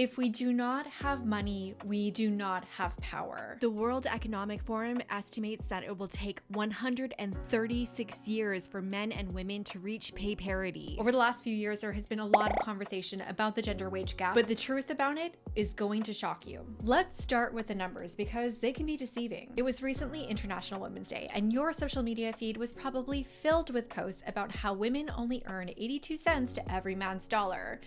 If we do not have money, we do not have power. The World Economic Forum estimates that it will take 136 years for men and women to reach pay parity. Over the last few years, there has been a lot of conversation about the gender wage gap, but the truth about it is going to shock you. Let's start with the numbers because they can be deceiving. It was recently International Women's Day, and your social media feed was probably filled with posts about how women only earn 82 cents to every man's dollar.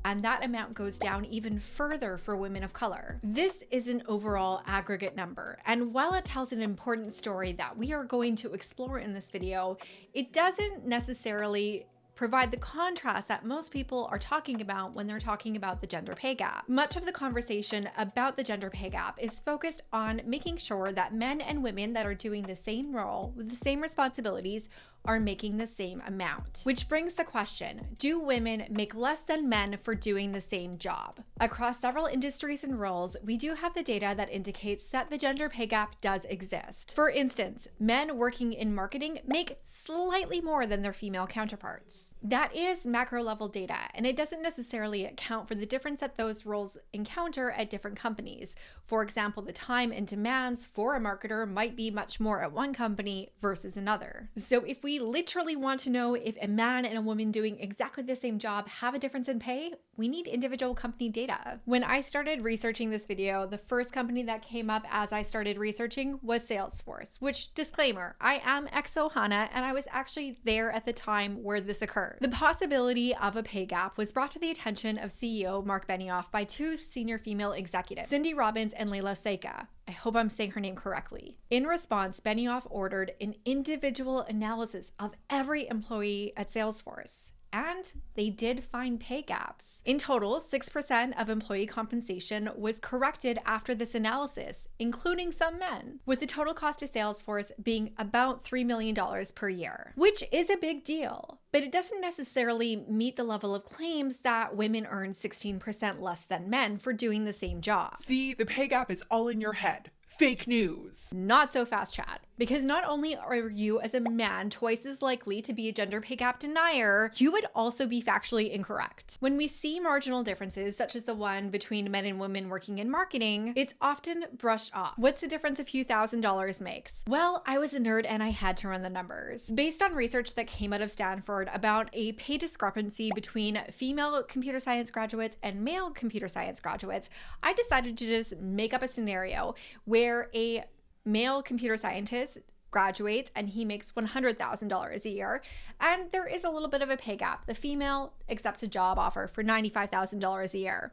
And that amount goes down even further for women of color. This is an overall aggregate number, and while it tells an important story that we are going to explore in this video, it doesn't necessarily provide the contrast that most people are talking about when they're talking about the gender pay gap. Much of the conversation about the gender pay gap is focused on making sure that men and women that are doing the same role with the same responsibilities are making the same amount. Which brings the question, do women make less than men for doing the same job? Across several industries and roles, we do have the data that indicates that the gender pay gap does exist. For instance, men working in marketing make slightly more than their female counterparts. That is macro level data, and it doesn't necessarily account for the difference that those roles encounter at different companies. For example, the time and demands for a marketer might be much more at one company versus another. So if we literally want to know if a man and a woman doing exactly the same job have a difference in pay, we need individual company data. When I started researching this video, the first company that came up as I started researching was Salesforce, which, disclaimer, I am ex-Ohana and I was actually there at the time where this occurred. The possibility of a pay gap was brought to the attention of CEO Mark Benioff by two senior female executives, Cindy Robbins and Leila Seika. I hope I'm saying her name correctly. In response, Benioff ordered an individual analysis of every employee at Salesforce. And they did find pay gaps. In total, 6% of employee compensation was corrected after this analysis, including some men, with the total cost to Salesforce being about $3 million per year, which is a big deal. But it doesn't necessarily meet the level of claims that women earn 16% less than men for doing the same job. See, the pay gap is all in your head. Fake news. Not so fast, Chad. Because not only are you as a man twice as likely to be a gender pay gap denier, you would also be factually incorrect. When we see marginal differences, such as the one between men and women working in marketing, it's often brushed off. What's the difference a few $1,000s makes? Well, I was a nerd and I had to run the numbers. Based on research that came out of Stanford about a pay discrepancy between female computer science graduates and male computer science graduates, I decided to just make up a scenario where a male computer scientist graduates and he makes $100,000 a year, and there is a little bit of a pay gap. The female accepts a job offer for $95,000 a year.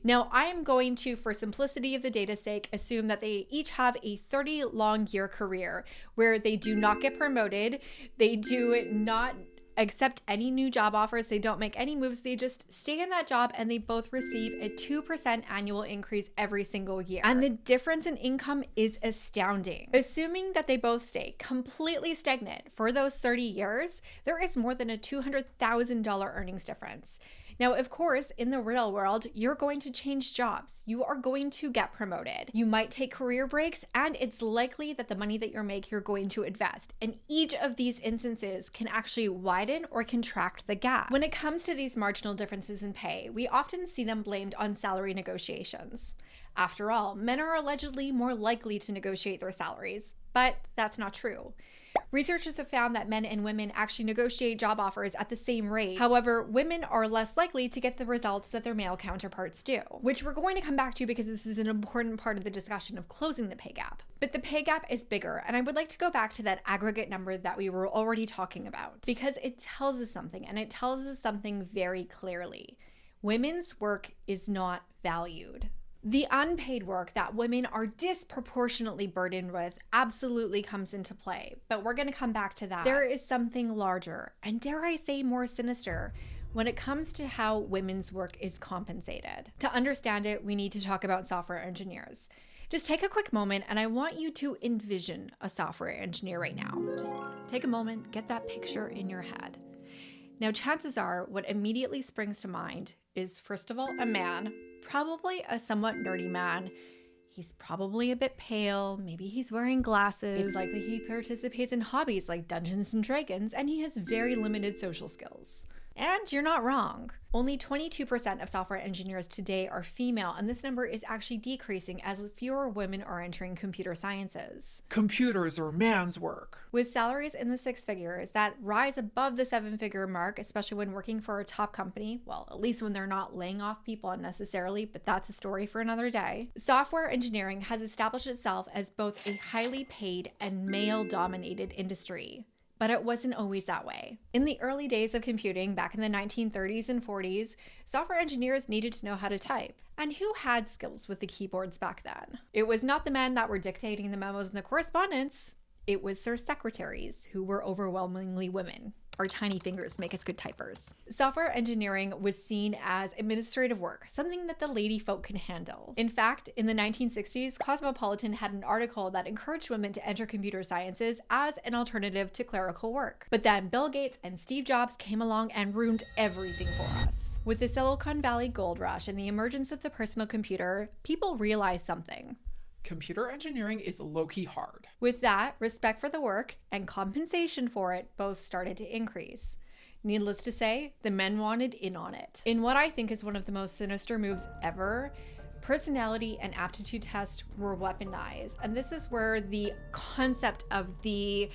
Now, I am going to, for simplicity of the data's sake, assume that they each have a 30-long-year career where they do not get promoted, they do not accept any new job offers, they don't make any moves, they just stay in that job and they both receive a 2% annual increase every single year. And the difference in income is astounding. Assuming that they both stay completely stagnant for those 30 years, there is more than a $200,000 earnings difference. Now, of course, in the real world, you're going to change jobs. You are going to get promoted. You might take career breaks, and it's likely that the money that you're going to invest. And each of these instances can actually widen or contract the gap. When it comes to these marginal differences in pay, we often see them blamed on salary negotiations. After all, men are allegedly more likely to negotiate their salaries, but that's not true. Researchers have found that men and women actually negotiate job offers at the same rate. However, women are less likely to get the results that their male counterparts do, which we're going to come back to because this is an important part of the discussion of closing the pay gap. But the pay gap is bigger, and I would like to go back to that aggregate number that we were already talking about because it tells us something, and it tells us something very clearly. Women's work is not valued. The unpaid work that women are disproportionately burdened with absolutely comes into play, but we're going to come back to that. There is something larger, and dare I say more sinister, when it comes to how women's work is compensated. To understand it, we need to talk about software engineers. Just take a quick moment, and I want you to envision a software engineer right now. Just take a moment, get that picture in your head. Now, chances are what immediately springs to mind is, first of all, a man, probably a somewhat nerdy man. He's probably a bit pale, maybe he's wearing glasses. It's likely he participates in hobbies like Dungeons and Dragons, and he has very limited social skills. And you're not wrong. Only 22% of software engineers today are female, and this number is actually decreasing as fewer women are entering computer sciences. Computers are man's work. With salaries in the six figures that rise above the seven-figure mark, especially when working for a top company, well, at least when they're not laying off people unnecessarily, but that's a story for another day. Software engineering has established itself as both a highly paid and male-dominated industry. But it wasn't always that way. In the early days of computing, back in the 1930s and 40s, software engineers needed to know how to type. And who had skills with the keyboards back then? It was not the men that were dictating the memos and the correspondence. It was their secretaries, who were overwhelmingly women. Our tiny fingers make us good typers. Software engineering was seen as administrative work, something that the lady folk can handle. In fact, in the 1960s, Cosmopolitan had an article that encouraged women to enter computer sciences as an alternative to clerical work. But then Bill Gates and Steve Jobs came along and ruined everything for us. With the Silicon Valley gold rush and the emergence of the personal computer, people realized something. Computer engineering is low-key hard. With that, respect for the work and compensation for it both started to increase. Needless to say, the men wanted in on it. In what I think is one of the most sinister moves ever, personality and aptitude tests were weaponized. And this is where the concept of the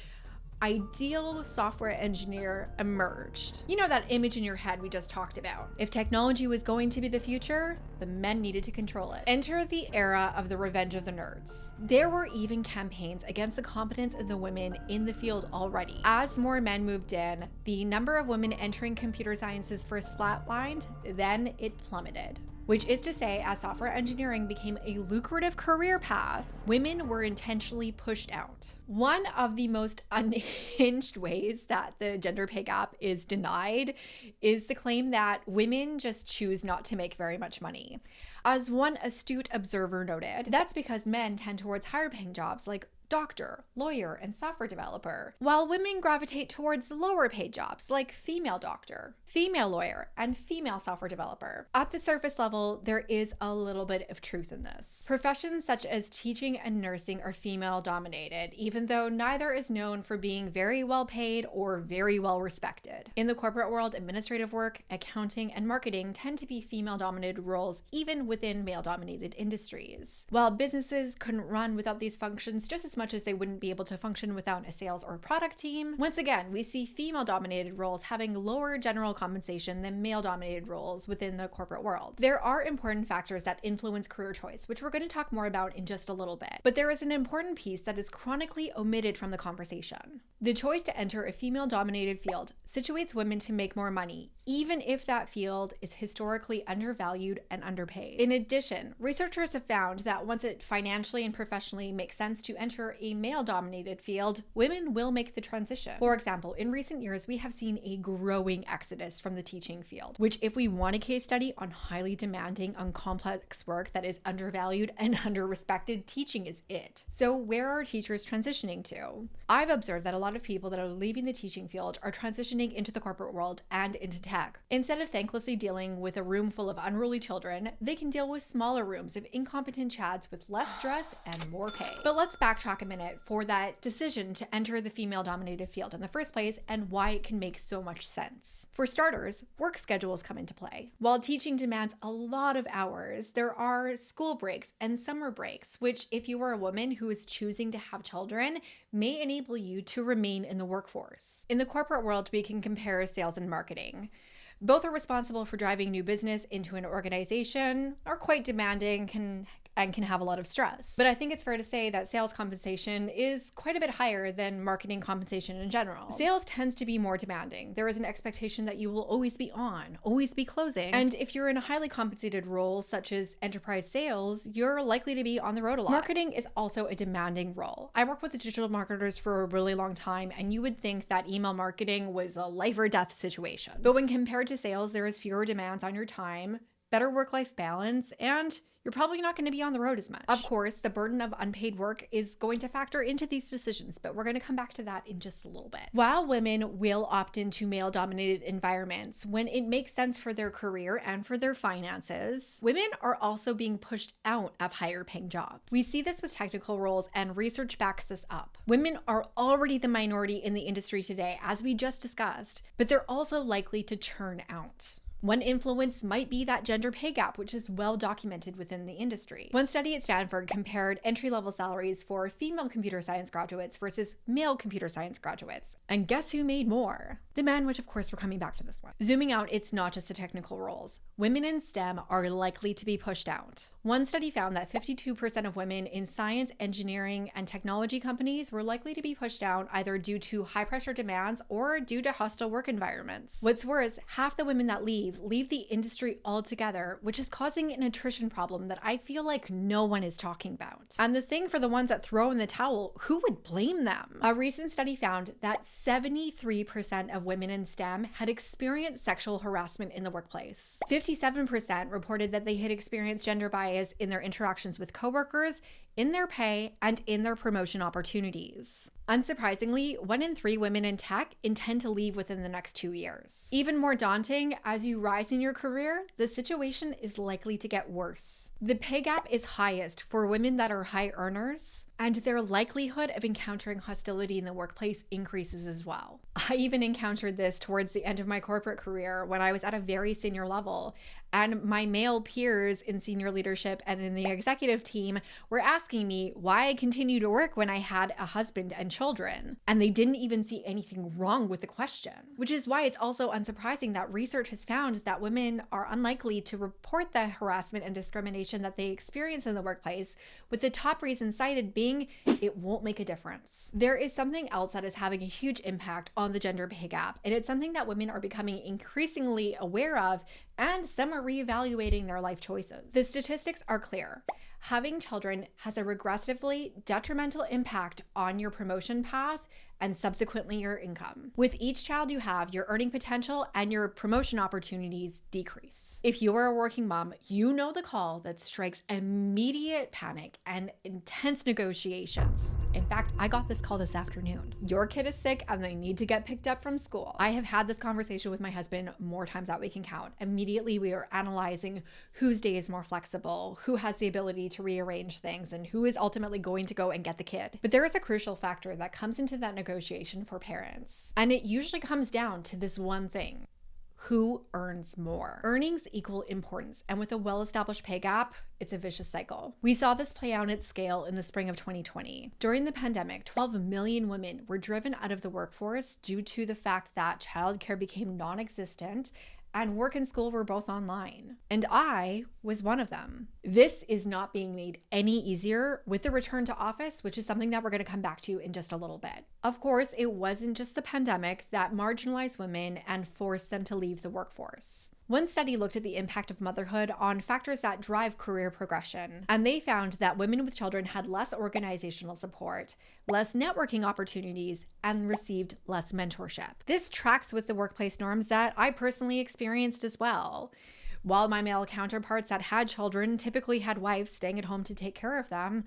ideal software engineer emerged. You know that image in your head we just talked about. If technology was going to be the future, the men needed to control it. Enter the era of the revenge of the nerds. There were even campaigns against the competence of the women in the field already. As more men moved in, the number of women entering computer sciences first flatlined, then it plummeted. Which is to say, as software engineering became a lucrative career path, women were intentionally pushed out. One of the most unhinged ways that the gender pay gap is denied is the claim that women just choose not to make very much money. As one astute observer noted, that's because men tend towards higher paying jobs like doctor, lawyer, and software developer, while women gravitate towards lower paid jobs like female doctor, female lawyer, and female software developer. At the surface level, there is a little bit of truth in this. Professions such as teaching and nursing are female dominated, even though neither is known for being very well paid or very well respected. In the corporate world, administrative work, accounting, and marketing tend to be female dominated roles even within male dominated industries. While businesses couldn't run without these functions just as much as they wouldn't be able to function without a sales or product team, once again, we see female-dominated roles having lower general compensation than male-dominated roles within the corporate world. There are important factors that influence career choice, which we're going to talk more about in just a little bit. But there is an important piece that is chronically omitted from the conversation. The choice to enter a female-dominated field situates women to make more money, even if that field is historically undervalued and underpaid. In addition, researchers have found that once it financially and professionally makes sense to enter a male-dominated field, women will make the transition. For example, in recent years, we have seen a growing exodus from the teaching field, which if we want a case study on highly demanding and complex work that is undervalued and under-respected, teaching is it. So where are teachers transitioning to? I've observed that a lot of people that are leaving the teaching field are transitioning into the corporate world and into tech. Instead of thanklessly dealing with a room full of unruly children, they can deal with smaller rooms of incompetent chads with less stress and more pay. But let's backtrack a minute for that decision to enter the female-dominated field in the first place and why it can make so much sense. For starters, work schedules come into play. While teaching demands a lot of hours, there are school breaks and summer breaks, which if you are a woman who is choosing to have children, may enable you to remain in the workforce. In the corporate world, we can compare sales and marketing. Both are responsible for driving new business into an organization, are quite demanding, can have a lot of stress. But I think it's fair to say that sales compensation is quite a bit higher than marketing compensation in general. Sales tends to be more demanding. There is an expectation that you will always be on, always be closing. And if you're in a highly compensated role, such as enterprise sales, you're likely to be on the road a lot. Marketing is also a demanding role. I worked with the digital marketers for a really long time, and you would think that email marketing was a life or death situation. But when compared to sales, there is fewer demands on your time, better work-life balance, and you're probably not going to be on the road as much. Of course, the burden of unpaid work is going to factor into these decisions, but we're going to come back to that in just a little bit. While women will opt into male-dominated environments when it makes sense for their career and for their finances, women are also being pushed out of higher-paying jobs. We see this with technical roles, and research backs this up. Women are already the minority in the industry today, as we just discussed, but they're also likely to churn out. One influence might be that gender pay gap, which is well documented within the industry. One study at Stanford compared entry-level salaries for female computer science graduates versus male computer science graduates. And guess who made more? The men, which of course we're coming back to this one. Zooming out, it's not just the technical roles. Women in STEM are likely to be pushed out. One study found that 52% of women in science, engineering, and technology companies were likely to be pushed out either due to high-pressure demands or due to hostile work environments. What's worse, half the women that leave the industry altogether, which is causing an attrition problem that I feel like no one is talking about. And the thing for the ones that throw in the towel, who would blame them? A recent study found that 73% of women in STEM had experienced sexual harassment in the workplace. 57% reported that they had experienced gender bias in their interactions with coworkers, in their pay, and in their promotion opportunities. Unsurprisingly, 1 in 3 women in tech intend to leave within the next 2 years. Even more daunting, as you rise in your career, the situation is likely to get worse. The pay gap is highest for women that are high earners, and their likelihood of encountering hostility in the workplace increases as well. I even encountered this towards the end of my corporate career when I was at a very senior level, and my male peers in senior leadership and in the executive team were asking me why I continued to work when I had a husband and children, and they didn't even see anything wrong with the question. Which is why it's also unsurprising that research has found that women are unlikely to report the harassment and discrimination that they experience in the workplace, with the top reason cited being it won't make a difference. There is something else that is having a huge impact on the gender pay gap, and it's something that women are becoming increasingly aware of, and some are reevaluating their life choices. The statistics are clear. Having children has a regressively detrimental impact on your promotion path and subsequently your income. With each child you have, your earning potential and your promotion opportunities decrease. If you are a working mom, you know the call that strikes immediate panic and intense negotiations. In fact, I got this call this afternoon. Your kid is sick and they need to get picked up from school. I have had this conversation with my husband more times that we can count. Immediately, we are analyzing whose day is more flexible, who has the ability to rearrange things, and who is ultimately going to go and get the kid. But there is a crucial factor that comes into that negotiation for parents, and it usually comes down to this one thing: who earns more? Earnings equal importance, and with a well-established pay gap, it's a vicious cycle. We saw this play out at scale in the spring of 2020. During the pandemic, 12 million women were driven out of the workforce due to the fact that childcare became non-existent and work and school were both online. And I was one of them. This is not being made any easier with the return to office, which is something that we're going to come back to in just a little bit. Of course, it wasn't just the pandemic that marginalized women and forced them to leave the workforce. One study looked at the impact of motherhood on factors that drive career progression, and they found that women with children had less organizational support, less networking opportunities, and received less mentorship. This tracks with the workplace norms that I personally experienced as well. While my male counterparts that had children typically had wives staying at home to take care of them,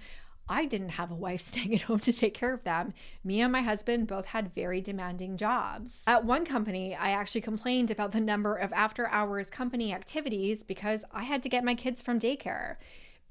I didn't have a wife staying at home to take care of them. Me and my husband both had very demanding jobs. At one company, I actually complained about the number of after-hours company activities because I had to get my kids from daycare.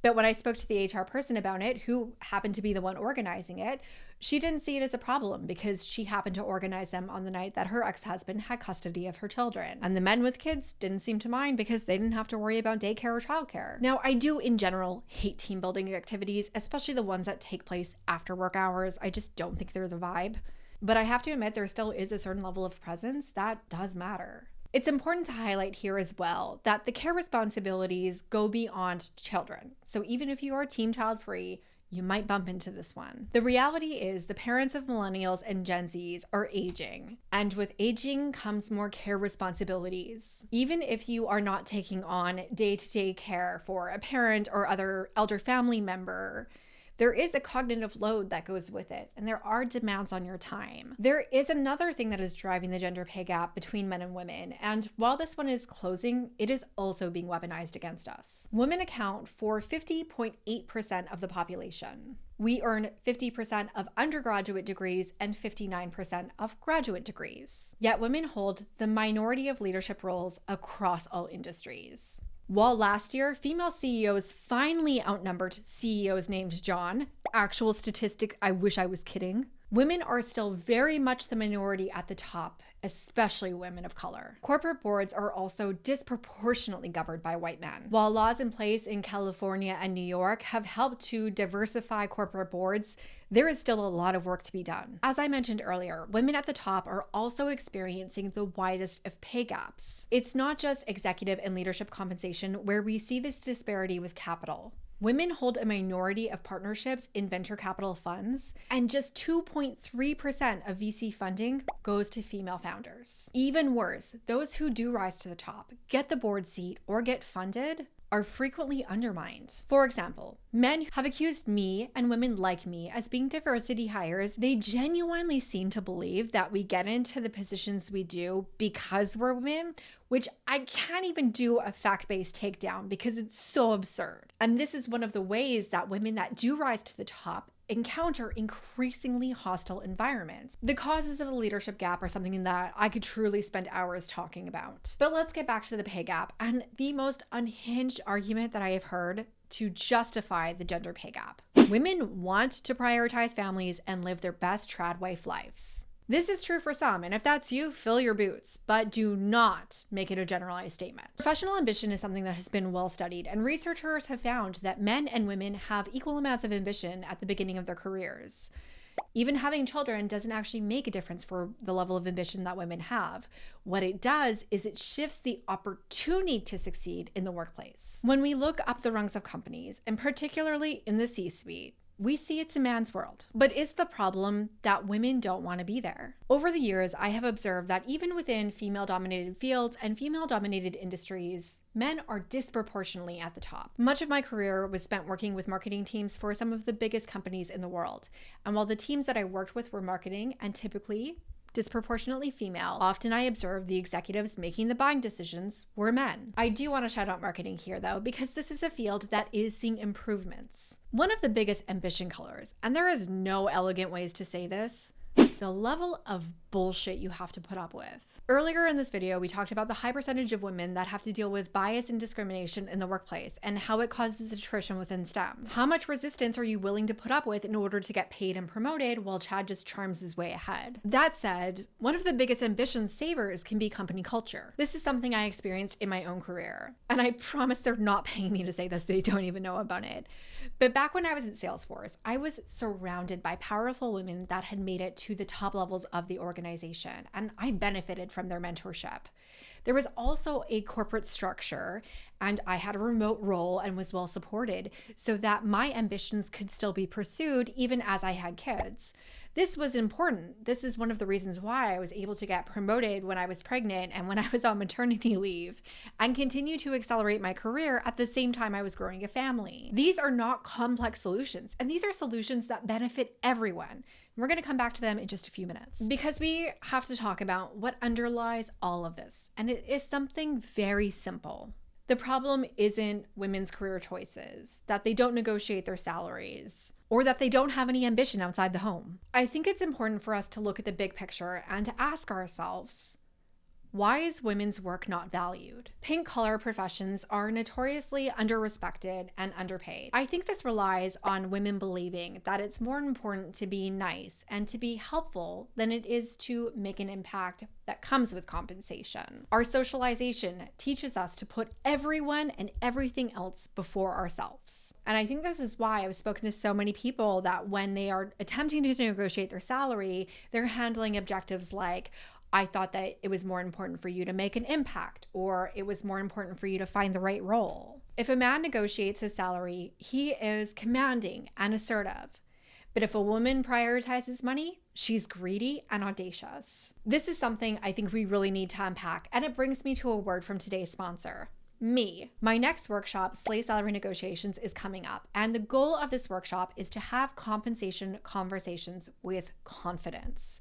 But when I spoke to the HR person about it, who happened to be the one organizing it, she didn't see it as a problem because she happened to organize them on the night that her ex-husband had custody of her children. And the men with kids didn't seem to mind because they didn't have to worry about daycare or childcare. Now, I do in general hate team building activities, especially the ones that take place after work hours. I just don't think they're the vibe. But I have to admit, there still is a certain level of presence that does matter. It's important to highlight here as well that the care responsibilities go beyond children. So even if you are team child free, you might bump into this one. The reality is the parents of millennials and Gen Zs are aging, and with aging comes more care responsibilities. Even if you are not taking on day-to-day care for a parent or other elder family member, There is a cognitive load that goes with it, and there are demands on your time. There is another thing that is driving the gender pay gap between men and women, and while this one is closing, it is also being weaponized against us. Women account for 50.8% of the population. We earn 50% of undergraduate degrees and 59% of graduate degrees. Yet women hold the minority of leadership roles across all industries. While last year, female CEOs finally outnumbered CEOs named John, actual statistic, I wish I was kidding, women are still very much the minority at the top, especially women of color. Corporate boards are also disproportionately governed by white men. While laws in place in California and New York have helped to diversify corporate boards, there is still a lot of work to be done. As I mentioned earlier, women at the top are also experiencing the widest of pay gaps. It's not just executive and leadership compensation where we see this disparity with capital. Women hold a minority of partnerships in venture capital funds, and just 2.3% of VC funding goes to female founders. Even worse, those who do rise to the top, get the board seat, or get funded are frequently undermined. For example, men have accused me and women like me as being diversity hires. They genuinely seem to believe that we get into the positions we do because we're women, which I can't even do a fact-based takedown because it's so absurd. And this is one of the ways that women that do rise to the top encounter increasingly hostile environments. The causes of the leadership gap are something that I could truly spend hours talking about. But let's get back to the pay gap and the most unhinged argument that I have heard to justify the gender pay gap. Women want to prioritize families and live their best trad wife lives. This is true for some, and if that's you, fill your boots, but do not make it a generalized statement. Professional ambition is something that has been well studied, and researchers have found that men and women have equal amounts of ambition at the beginning of their careers. Even having children doesn't actually make a difference for the level of ambition that women have. What it does is it shifts the opportunity to succeed in the workplace. When we look up the rungs of companies, and particularly in the C-suite, we see it's a man's world. But is the problem that women don't want to be there? Over the years, I have observed that even within female-dominated fields and female-dominated industries, men are disproportionately at the top. Much of my career was spent working with marketing teams for some of the biggest companies in the world. And while the teams that I worked with were marketing and typically disproportionately female, often I observed the executives making the buying decisions were men. I do want to shout out marketing here though, because this is a field that is seeing improvements. One of the biggest ambition killers, and there is no elegant ways to say this, the level of bullshit you have to put up with. Earlier in this video, we talked about the high percentage of women that have to deal with bias and discrimination in the workplace and how it causes attrition within STEM. How much resistance are you willing to put up with in order to get paid and promoted while Chad just charms his way ahead? That said, one of the biggest ambition savers can be company culture. This is something I experienced in my own career. And I promise they're not paying me to say this, they don't even know about it. But back when I was at Salesforce, I was surrounded by powerful women that had made it to the top levels of the organization, and I benefited from their mentorship. There was also a corporate structure, and I had a remote role and was well supported so that my ambitions could still be pursued even as I had kids. This was important. This is one of the reasons why I was able to get promoted when I was pregnant and when I was on maternity leave and continue to accelerate my career at the same time I was growing a family. These are not complex solutions, and these are solutions that benefit everyone. We're going to come back to them in just a few minutes because we have to talk about what underlies all of this, and it is something very simple. The problem isn't women's career choices, that they don't negotiate their salaries, or that they don't have any ambition outside the home. I think it's important for us to look at the big picture and to ask ourselves, why is women's work not valued? Pink-collar professions are notoriously underrespected and underpaid. I think this relies on women believing that it's more important to be nice and to be helpful than it is to make an impact that comes with compensation. Our socialization teaches us to put everyone and everything else before ourselves. And I think this is why I've spoken to so many people that when they are attempting to negotiate their salary, they're handling objectives like, I thought that it was more important for you to make an impact, or it was more important for you to find the right role. If a man negotiates his salary, he is commanding and assertive. But if a woman prioritizes money, she's greedy and audacious. This is something I think we really need to unpack, and it brings me to a word from today's sponsor, Me. My next workshop, Slay Salary Negotiations, is coming up. And the goal of this workshop is to have compensation conversations with confidence.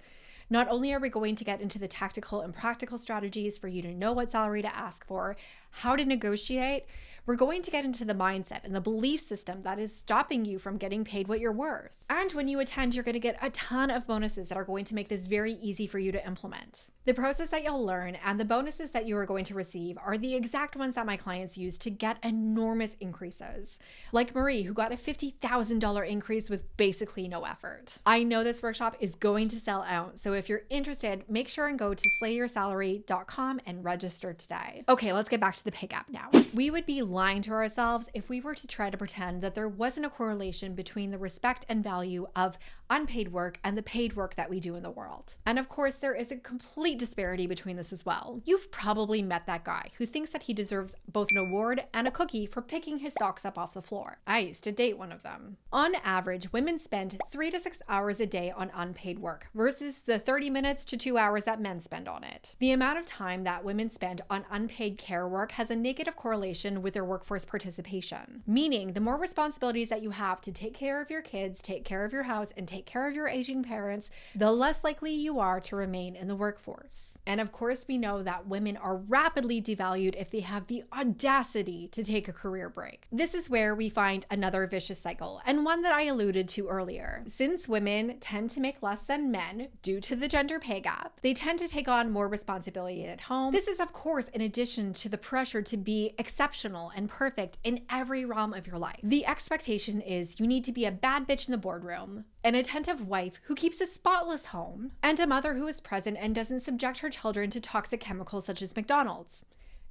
Not only are we going to get into the tactical and practical strategies for you to know what salary to ask for, how to negotiate, we're going to get into the mindset and the belief system that is stopping you from getting paid what you're worth. And when you attend, you're going to get a ton of bonuses that are going to make this very easy for you to implement. The process that you'll learn and the bonuses that you are going to receive are the exact ones that my clients use to get enormous increases. Like Marie, who got a $50,000 increase with basically no effort. I know this workshop is going to sell out, so if you're interested, make sure and go to slayyoursalary.com and register today. Okay, let's get back to the pay gap now. We would be lying to ourselves if we were to try to pretend that there wasn't a correlation between the respect and value of unpaid work and the paid work that we do in the world. And of course, there is a complete disparity between this as well. You've probably met that guy who thinks that he deserves both an award and a cookie for picking his socks up off the floor. I used to date one of them. On average, women spend 3 to 6 hours a day on unpaid work versus the 30 minutes to 2 hours that men spend on it. The amount of time that women spend on unpaid care work has a negative correlation with their workforce participation, meaning the more responsibilities that you have to take care of your kids, take care of your house, and take care of your aging parents, the less likely you are to remain in the workforce. And of course, we know that women are rapidly devalued if they have the audacity to take a career break. This is where we find another vicious cycle, and one that I alluded to earlier. Since women tend to make less than men due to the gender pay gap, they tend to take on more responsibility at home. This is, of course, in addition to the pressure to be exceptional and perfect in every realm of your life. The expectation is you need to be a bad bitch in the boardroom, an attentive wife who keeps a spotless home, and a mother who is present and doesn't subject her children to toxic chemicals such as McDonald's.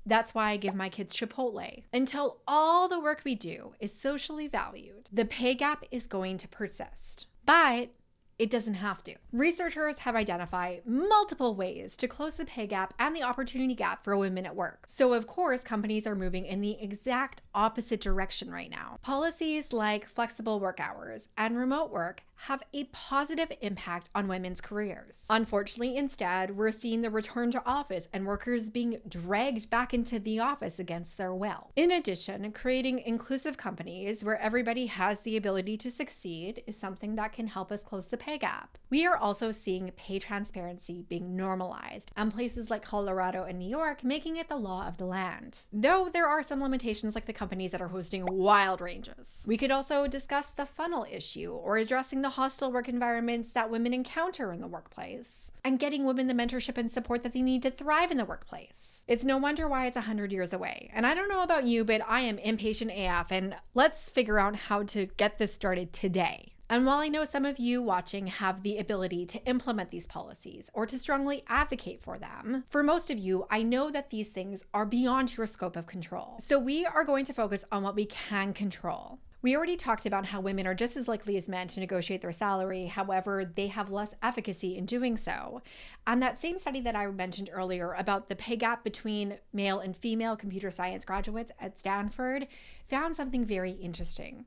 That's why I give my kids Chipotle. Until all the work we do is socially valued, the pay gap is going to persist. But it doesn't have to. Researchers have identified multiple ways to close the pay gap and the opportunity gap for women at work. So of course, companies are moving in the exact opposite direction right now. Policies like flexible work hours and remote work have a positive impact on women's careers. Unfortunately, instead, we're seeing the return to office and workers being dragged back into the office against their will. In addition, creating inclusive companies where everybody has the ability to succeed is something that can help us close the pay gap. We are also seeing pay transparency being normalized, and places like Colorado and New York making it the law of the land. Though there are some limitations like the companies that are hosting wild ranges. We could also discuss the funnel issue or addressing the hostile work environments that women encounter in the workplace, and getting women the mentorship and support that they need to thrive in the workplace. It's no wonder why it's 100 years away. And I don't know about you, but I am impatient AF, and let's figure out how to get this started today. And while I know some of you watching have the ability to implement these policies or to strongly advocate for them, for most of you, I know that these things are beyond your scope of control. So we are going to focus on what we can control. We already talked about how women are just as likely as men to negotiate their salary. However, they have less efficacy in doing so. And that same study that I mentioned earlier about the pay gap between male and female computer science graduates at Stanford found something very interesting.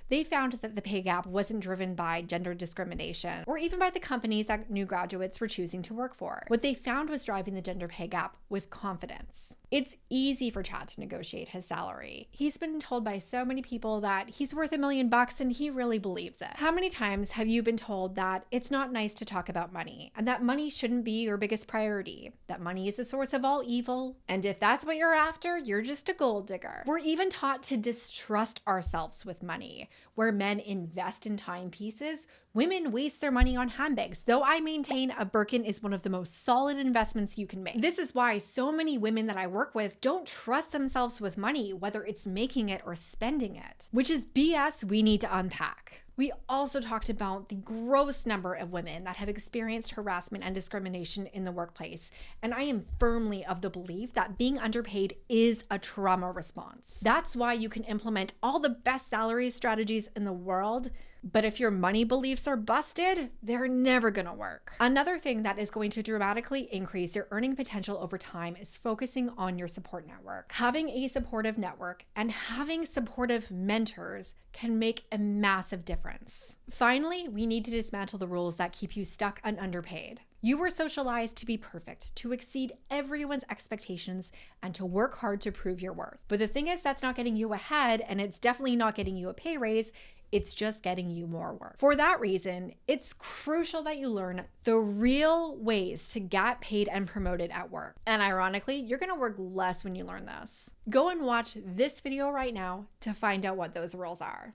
They found that the pay gap wasn't driven by gender discrimination or even by the companies that new graduates were choosing to work for. What they found was driving the gender pay gap was confidence. It's easy for Chad to negotiate his salary. He's been told by so many people that he's worth $1 million and he really believes it. How many times have you been told that it's not nice to talk about money and that money shouldn't be your biggest priority, that money is the source of all evil, and if that's what you're after, you're just a gold digger? We're even taught to distrust ourselves with money. Where men invest in timepieces, women waste their money on handbags, though I maintain a Birkin is one of the most solid investments you can make. This is why so many women that I work with don't trust themselves with money, whether it's making it or spending it, which is BS we need to unpack. We also talked about the gross number of women that have experienced harassment and discrimination in the workplace, and I am firmly of the belief that being underpaid is a trauma response. That's why you can implement all the best salary strategies in the world, but if your money beliefs are busted, they're never gonna work. Another thing that is going to dramatically increase your earning potential over time is focusing on your support network. Having a supportive network and having supportive mentors can make a massive difference. Finally, we need to dismantle the rules that keep you stuck and underpaid. You were socialized to be perfect, to exceed everyone's expectations, and to work hard to prove your worth. But the thing is, that's not getting you ahead, and it's definitely not getting you a pay raise. It's just getting you more work. For that reason, it's crucial that you learn the real ways to get paid and promoted at work. And ironically, you're gonna work less when you learn this. Go and watch this video right now to find out what those rules are.